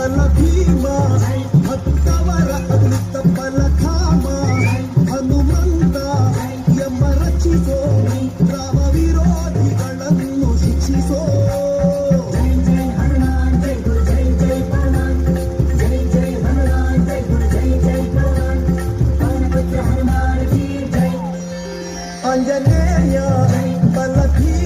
ಬಲ ಭೀಮ ಭಕ್ತವರ ಅಮೃತ ಬಲಧಾಮ ಹನುಮಂತ ಯಮ ರಚಿಸೋ ರಾಮ ವಿರೋಧಿಗಳನ್ನು ಶಿಕ್ಷಿಸೋ ಆಂಜನೇಯ ಬಲ ಭೀಮ